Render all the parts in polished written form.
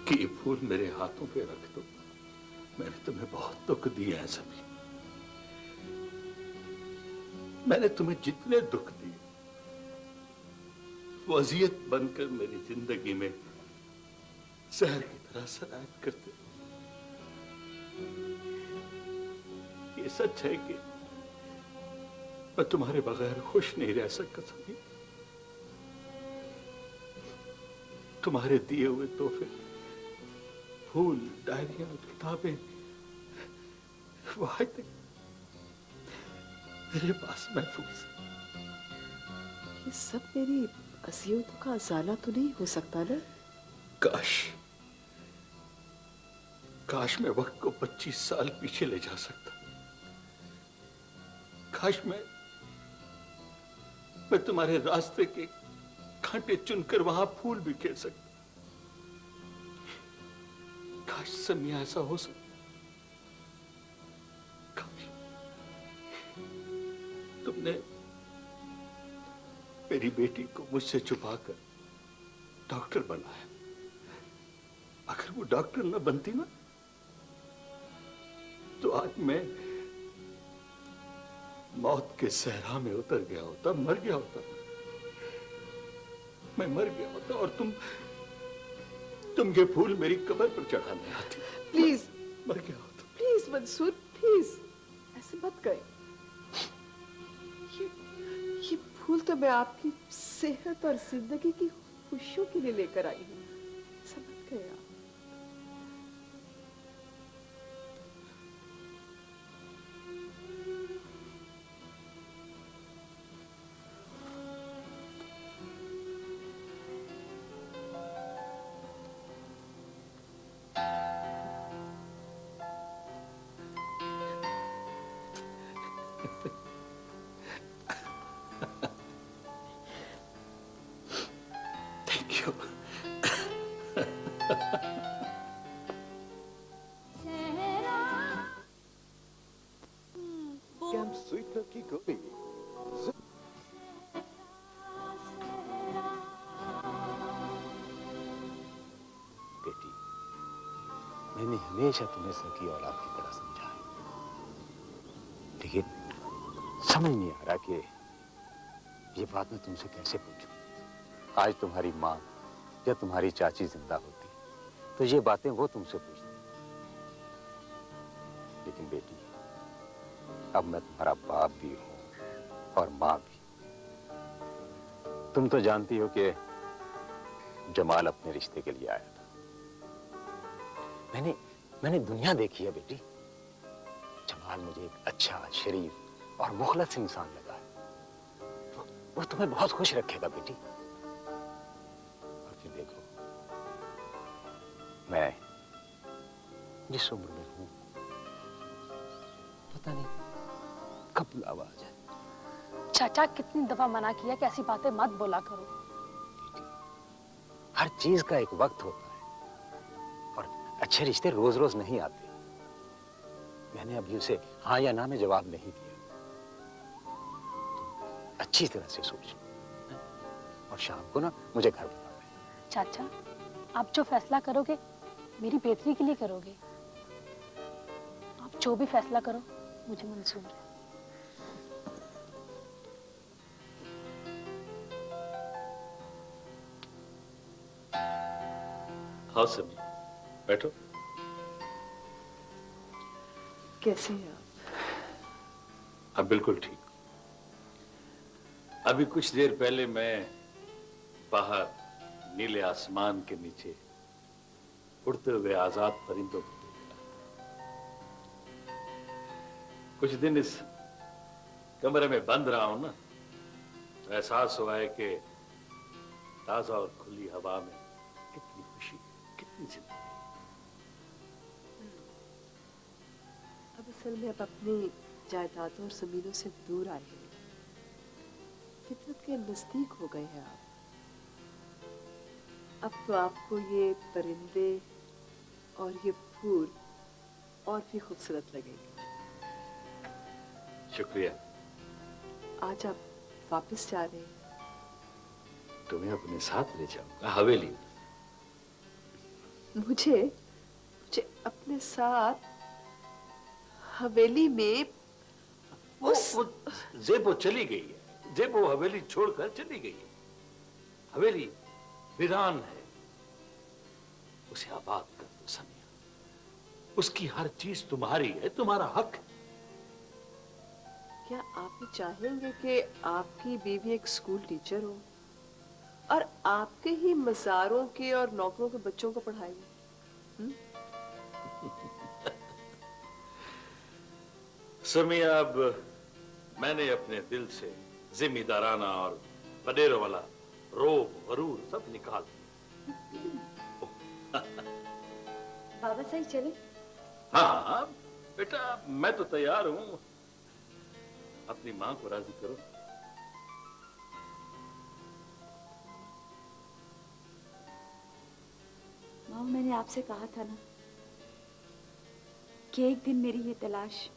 कि ये फूल मेरे हाथों पे रख दो। मैंने तुम्हें बहुत दुख दिए हैं सभी। मैंने तुम्हें जितने दुख दिए वो अजियत बनकर मेरी जिंदगी में जहर की तरह सरायत करते। ये सच है कि मैं तुम्हारे बगैर खुश नहीं रह सकता सभी। तुम्हारे दिए हुए तोहफे, फूल, डायरियां, किताबें, वायदे मेरे पास महफूज है। ये सब मेरी अज़ियतों का अज़ाला तो नहीं हो सकता ना? काश मैं वक्त को 25 साल पीछे ले जा सकता। काश मैं तुम्हारे रास्ते के कांटे चुनकर वहां फूल बिखेर सकता। काश समिया ऐसा हो सकता। काश तुमने मेरी बेटी को मुझसे छुपाकर डॉक्टर बनाया। अगर वो डॉक्टर न बनती ना तो आज मैं मौत के सहरा में उतर गया होता, मर गया होता। मैं मर गया होता और तुम ये फूल मेरी कब्र पर चढ़ाने आती। प्लीज मर गया होता। प्लीज मंसूर, प्लीज ऐसे मत करें। ये फूल तो मैं आपकी सेहत और जिंदगी की खुशियों के लिए लेकर आई हूँ। ऐसा मत करें आप। मैंने हमेशा तुम्हें सगी औलाद की तरह समझा है, लेकिन समझ नहीं आ रहा कि ये बात मैं तुमसे कैसे पूछूं। आज तुम्हारी माँ या तुम्हारी चाची जिंदा होती तो ये बातें वो तुमसे पूछती। लेकिन बेटी, अब मैं तुम्हारा बाप भी हूं और माँ भी। तुम तो जानती हो कि जमाल अपने रिश्ते के लिए आया था। मैंने दुनिया देखी है बेटी। जमाल मुझे एक अच्छा, शरीफ और मुखलस इंसान लगा है। वो तुम्हें बहुत खुश रखेगा बेटी। और फिर देखो, मैं जिस उम्र में हूं, पता नहीं कब बुलावा आ जाए। चाचा, कितनी दफा मना किया कि ऐसी बातें मत बोला करो। बेटी, हर चीज का एक वक्त होता है और अच्छे रिश्ते रोज रोज नहीं आते। मैंने अभी उसे हाँ या ना में जवाब नहीं दिया। तुम अच्छी तरह से सोच और शाम को ना मुझे घर बुलाओ। चाचा, आप जो फैसला करोगे मेरी बेहतरी के लिए करोगे। आप जो भी फैसला करो मुझे मंजूर है। हाँ सभी, बैठो। कैसे हैं आप? अब बिल्कुल ठीक। अभी कुछ देर पहले मैं बाहर नीले आसमान के नीचे उड़ते हुए आजाद परिंदों को देखा। कुछ दिन इस कमरे में बंद रहा हूं ना, तो एहसास हुआ है कि ताजा और खुली हवा में कितनी खुशी, कितनी जिंदगी। अब असल में आप अपनी जायदादों और जमीनों से दूर आए हैं, फितरत के नजदीक हो गए हैं आप। अब तो आपको ये परिंदे और ये फूल और भी खूबसूरत लगेंगे। शुक्रिया। आज आप वापस जा रहे हैं? तुम्हें अपने साथ ले जाऊंगा हवेली। मुझे मुझे अपने साथ हवेली में वो जेबो चली गई है। जेबो हवेली छोड़कर चली गई है। हवेली वीरान है, उसे आबाद कर दो सनिया। उसकी हर चीज तुम्हारी है, तुम्हारा हक है। क्या आप भी चाहेंगे कि आपकी बीवी एक स्कूल टीचर हो और आपके ही मज़ारों के और नौकरों के बच्चों को पढ़ाएगी? समिया, अब मैंने अपने दिल से जिम्मेदाराना और बडेरों वाला रोब गरूर सब निकाल दिया। बाबा सही चले? हाँ हाँ बेटा, मैं तो तैयार हूं। अपनी मां को राजी करो। माँ, मैंने आपसे कहा था ना कि एक दिन मेरी ये तलाश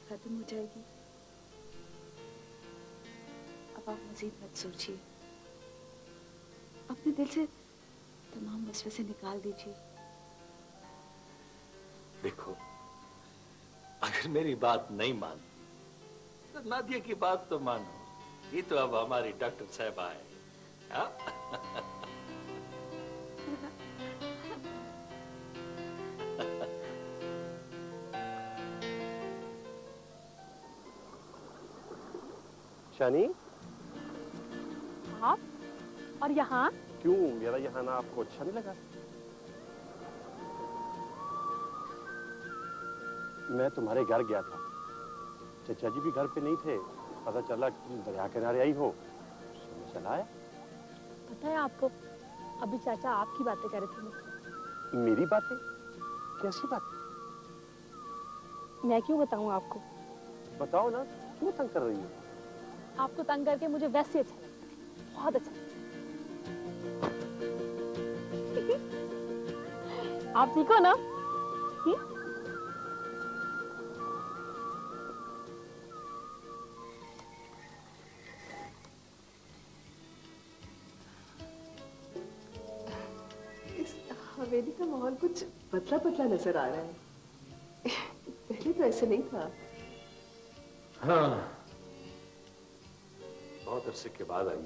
खत्म हो जाएगी। अब आप मजीद मत सोचिए, अपने दिल से तमाम वसवसे निकाल दीजिए। देखो, अगर मेरी बात नहीं मानती तो नादिया की बात तो मानो। ये तो अब हमारी डॉक्टर साहबा है। हाँ? शानी, आप और यहाँ? क्यों मेरा यहाँ ना आपको अच्छा नहीं लगा? मैं तुम्हारे घर गया था, चचा जी भी घर पे नहीं थे। पता चला कि तुम दरिया किनारे आई हो, समझ चला आया। पता है आपको, अभी चाचा आपकी बातें कर रहे थे मुझसे। मेरी बातें? कैसी बातें? मैं क्यों बताऊं आपको? बताओ ना, क्यों तंग कर रही हो? आपको तंग करके मुझे वैसे अच्छा लगता है, बहुत अच्छा लगता है। आप ठीक हो ना? इस हवेली का माहौल कुछ बदला बदला नजर आ रहा है। पहले तो ऐसे नहीं था। हाँ, बहुत अरसे के बाद आई हूं।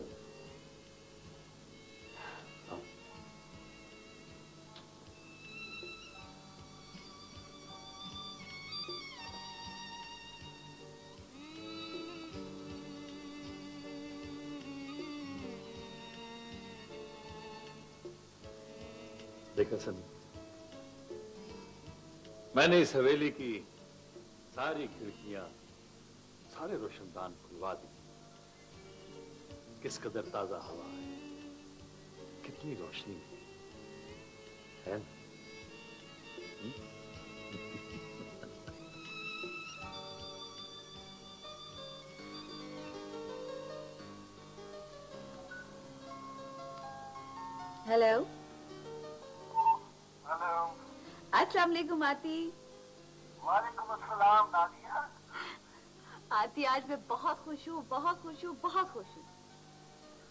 हाँ। देखा सनी, मैंने इस हवेली की सारी खिड़कियां, सारे रोशनदान खुलवा दी। किस कदर ताजा हवा है, कितनी रोशनी है ना? हेलो। हेलो। अस्सलाम वालेकुम आती। वालेकुम अस्सलाम नादिया। आती, आज मैं बहुत खुश हूँ, बहुत खुश हूँ, बहुत खुश हूँ।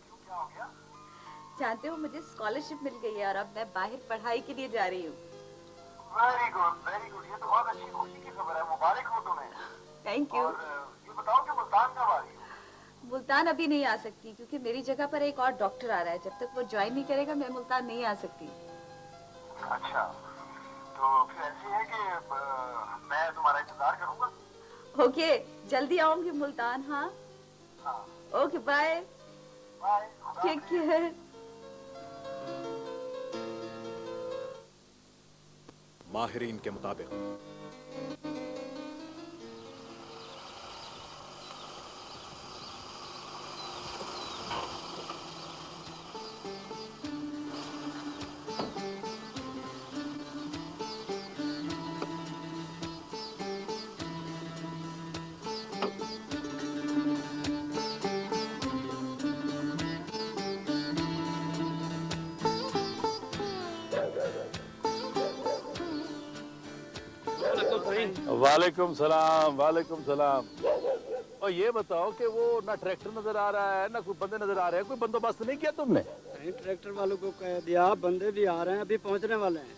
क्यों, क्या हो गया? जानते हो, मुझे स्कॉलरशिप मिल गई है और अब मैं बाहर पढ़ाई के लिए जा रही हूँ। वेरी गुड वेरी गुड, ये तो बहुत अच्छी खुशी की खबर है। मुबारक हो तुम्हें। Thank you. और ये बताओ कि मुल्तान कब आ रही हो? मुल्तान अभी नहीं आ सकती क्योंकि मेरी जगह पर एक और डॉक्टर आ रहा है। जब तक वो ज्वाइन नहीं करेगा मैं मुल्तान नहीं आ सकती। अच्छा, तो फिर ऐसे है कि मैं तुम्हारा इंतजार करूंगा। ओके, जल्दी आऊंगी मुल्तान। हाँ, हाँ। Okay, bye bye. Take care. माहिरीन के मुताबिक वालेकुम सलाम, वालेकुम सलाम। और ये बताओ कि वो ना ट्रैक्टर नजर आ रहा है, ना कोई बंदे नजर आ रहे हैं। कोई बंदोबस्त नहीं किया तुमने? कहीं ट्रैक्टर वालों को कह दिया, बंदे भी आ रहे हैं, अभी पहुंचने वाले हैं।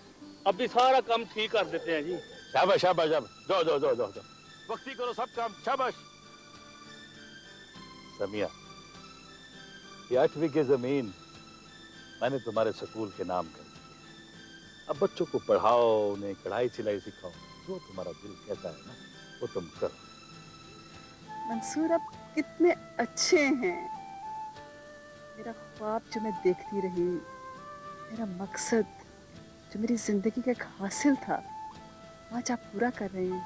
अभी सारा काम ठीक कर देते हैं जी। शाबाश शाबाश शाबाश, जाओ जाओ जाओ जाओ जाओ, वक्ती करो सब काम, शाबाश। समिया, ये 8 बीघे जमीन मैंने तुम्हारे स्कूल के नाम कर दी। अब बच्चों को पढ़ाओ, उन्हें कढ़ाई सिलाई सिखाओ, जो तुम्हारा दिल कहता है ना वो तुम करो। मंसूर आप कितने अच्छे हैं। मेरा ख्वाब जो मैं देखती रही, मेरा मकसद जो मेरी जिंदगी का एक हासिल था, आज आप पूरा कर रहे हैं।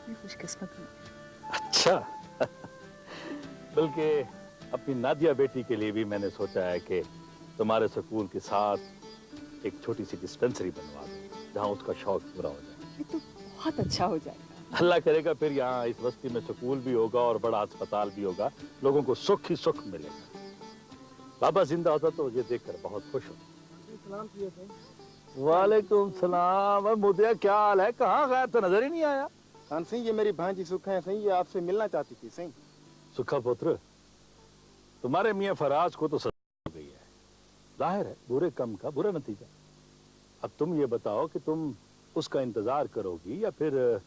मैं खुशकिस्मत हूँ। अच्छा बल्कि अपनी नादिया बेटी के लिए भी मैंने सोचा है कि तुम्हारे स्कूल के साथ एक छोटी सी डिस्पेंसरी बनवा दो, जहाँ उसका शौक पूरा हो जाए। ये तो बहुत अच्छा हो जाएगा। अल्लाह करेगा फिर यहाँ इस बस्ती में स्कूल भी होगा और बड़ा अस्पताल भी होगा, लोगों को सुख ही सुख मिलेगा। बाबा जिंदा होता तो ये देखकर बहुत खुश हो। वालेकुम सलाम। मुदिया क्या हाल है? कहाँ गया? तो नजर ही नहीं आया। खान सिंह, ये मेरी भांजी सुखा है सिंह, ये आपसे मिलना चाहती थी सिंह। सुखा पुत्र, तुम्हारे मियाँ फराज को तो सजा हो गई है, जाहिर है बुरे कम का बुरा नतीजा। अब तुम ये बताओ कि तुम उसका इंतजार करोगी या फिर?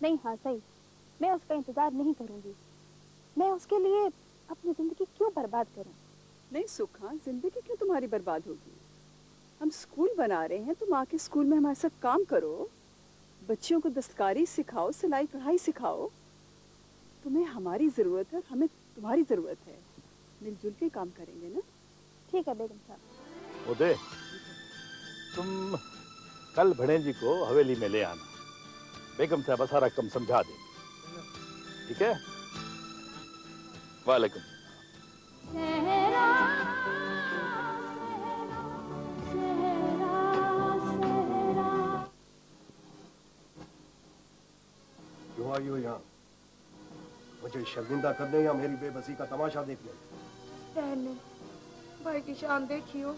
नहीं हाँ सही, मैं उसका इंतजार नहीं करूंगी। मैं उसके लिए अपनी जिंदगी क्यों बर्बाद करूं? नहीं सुखा, जिंदगी क्यों तुम्हारी बर्बाद होगी? हम स्कूल बना रहे हैं, तुम आके स्कूल में हमारे साथ काम करो, बच्चियों को दस्तकारी सिखाओ, सिलाई कढ़ाई सिखाओ। तुम्हें हमारी जरूरत है, हमें तुम्हारी जरूरत है, मिलजुल के काम करेंगे ना? ठीक है बेगम साहब। उदय, तुम कल भणेजी को हवेली में ले आना, बेगम साहब सारा कम समझा दे, ठीक है? वालेकुम। क्यों आई हो यहाँ? मुझे शर्मिंदा करने या मेरी बेबसी का तमाशा देखने? बहन ने भाई की शान देखी हो,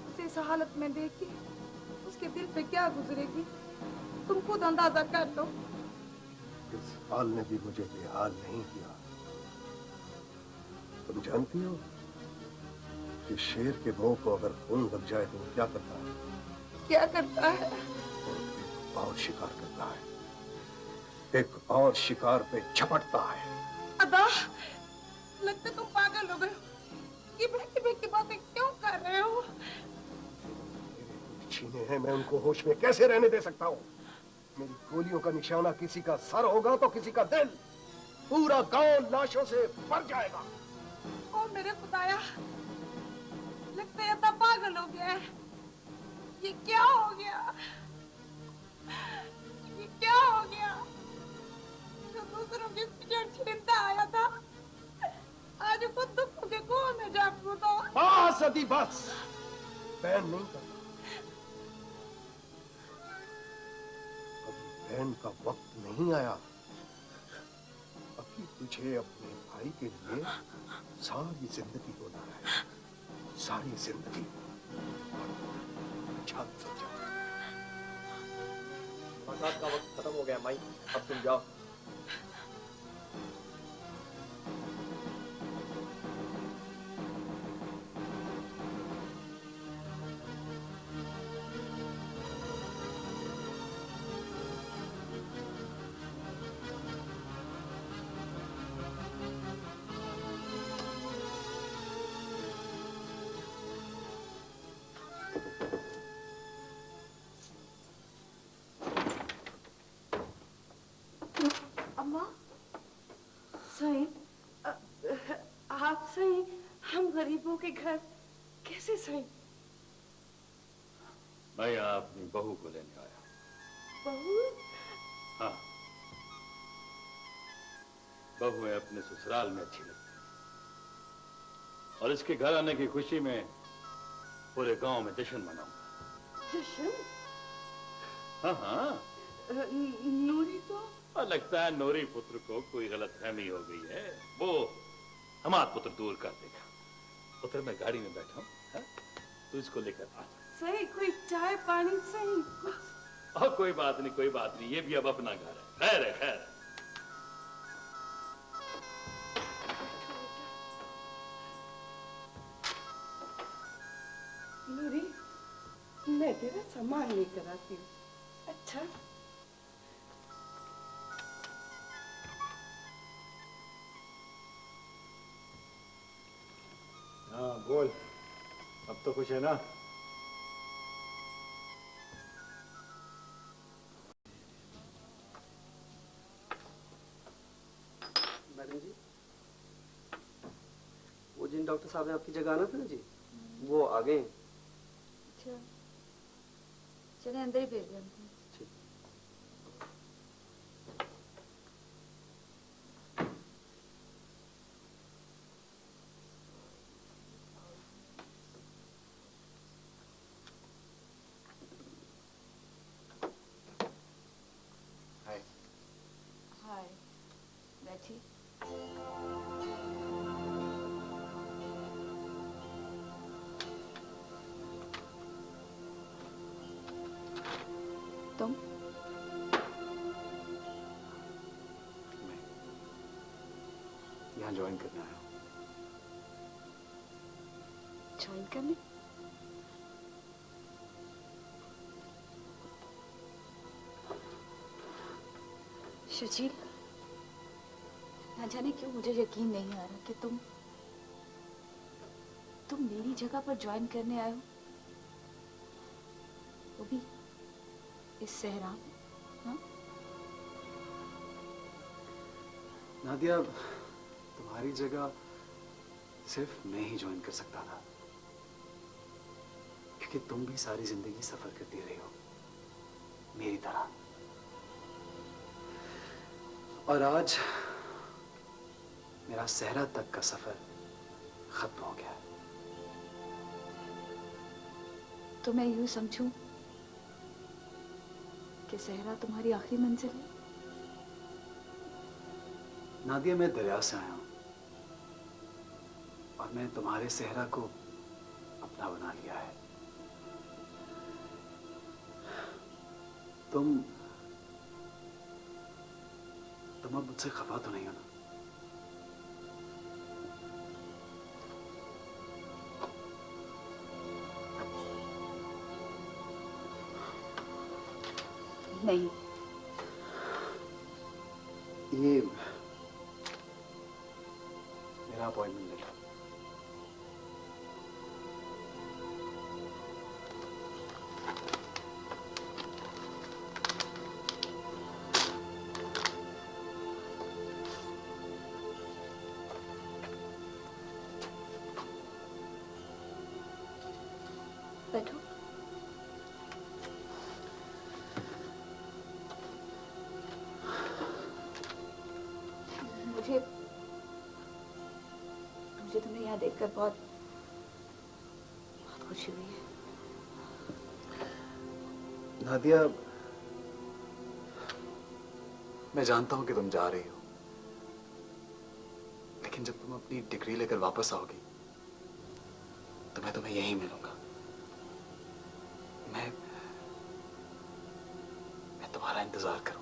उसे इस हालत में देखी, उसके दिल पे क्या गुजरेगी तुम खुद अंदाजा कर लो। इस हाल ने भी मुझे बेहाल नहीं किया। तुम जानती हो कि शेर के मुंह को अगर खून लग जाए तो वो क्या करता है? क्या करता है? और शिकार करता है, एक और शिकार पे झपटता है। अदा, लगता तुम पागल हो गए हो। ये बहकी बातें क्यों कर रहे हो? छीने हैं, मैं उनको होश में कैसे रहने दे सकता हूँ? मेरी गोलियों का निशाना किसी का सर होगा तो किसी का दिल। पूरा गांव लाशों से भर जाएगा। ओ मेरे खुदाया, लगता है अदा पागल हो गया है। ये क्या हो गया? ये क्या हो गया? जो दूसरों की सिगरेट छीनता आया था, आज खुद दुखों के कुएं में जा कूदा। बस अदी बस, बहन नहीं करना। अभी बहन का वक्त नहीं आया। अभी तुझे अपने भाई के लिए सारी जिंदगी होना है, सारी जिंदगी। अच्छा सोचा। बरसात का वक्त खत्म हो गया माई, अब तुम जाओ। अम्मा, सही, आप सही, हम गरीबों के घर कैसे सही? मैं यहाँ अपनी बहू को लेने आया। बहू? हाँ, बहुएं अपने ससुराल में अच्छी लगती हैं, और इसके घर आने की खुशी में पूरे गांव में जश्न मनाऊंगा। जश्न? हाँ हाँ। नूरी तो? और लगता है नूरी पुत्र को कोई गलतफहमी हो गई है, वो हमारा पुत्र दूर कर देगा। पुत्र मैं गाड़ी में बैठा हूँ, तू इसको लेकर आ। सही, कोई चाय पानी सही कुछ? और कोई बात नहीं, कोई बात नहीं, ये भी अब अपना घर है। खैर है, खैर है। मैं तेरा सामान लेकर आती हूँ। अच्छा हाँ बोल, अब तो खुश है ना? मैडम जी, वो जिन डॉक्टर साहब ने आपकी जगह आना था ना जी, वो आ गए। अच्छा, चले अंदर ही भेज दें हमको। हाय, बैठी। तुम? यहाँ ज्वाइन करने आया हूँ। ज्वाइन करने? शर्जील, ना जाने क्यों मुझे यकीन नहीं आ रहा कि तुम मेरी जगह पर ज्वाइन करने आए हो, वो भी इस सहरा में। हाँ? नादिया, तुम्हारी जगह सिर्फ मैं ही ज्वाइन कर सकता था, क्योंकि तुम भी सारी जिंदगी सफर करती रही हो मेरी तरह। और आज मेरा सहरा तक का सफर खत्म हो गया। तो मैं यूं समझूं कि सहरा तुम्हारी आखिरी मंजिल है? नादिया, मैं दरिया से आया हूं और मैं तुम्हारे सहरा को अपना बना लिया है। तुम अब मुझसे खफा तो नहीं हो ना? नहीं। ये मेरा अपॉइंटमेंट लेटर। बैठो। मुझे तुम्हें यहाँ देखकर बहुत खुशी हुई है। नादिया, मैं जानता हूं कि तुम जा रही हो, लेकिन जब तुम अपनी डिग्री लेकर वापस आओगी तो मैं तुम्हें यहीं मिलूंगा। मैं तुम्हारा इंतजार करूंगा।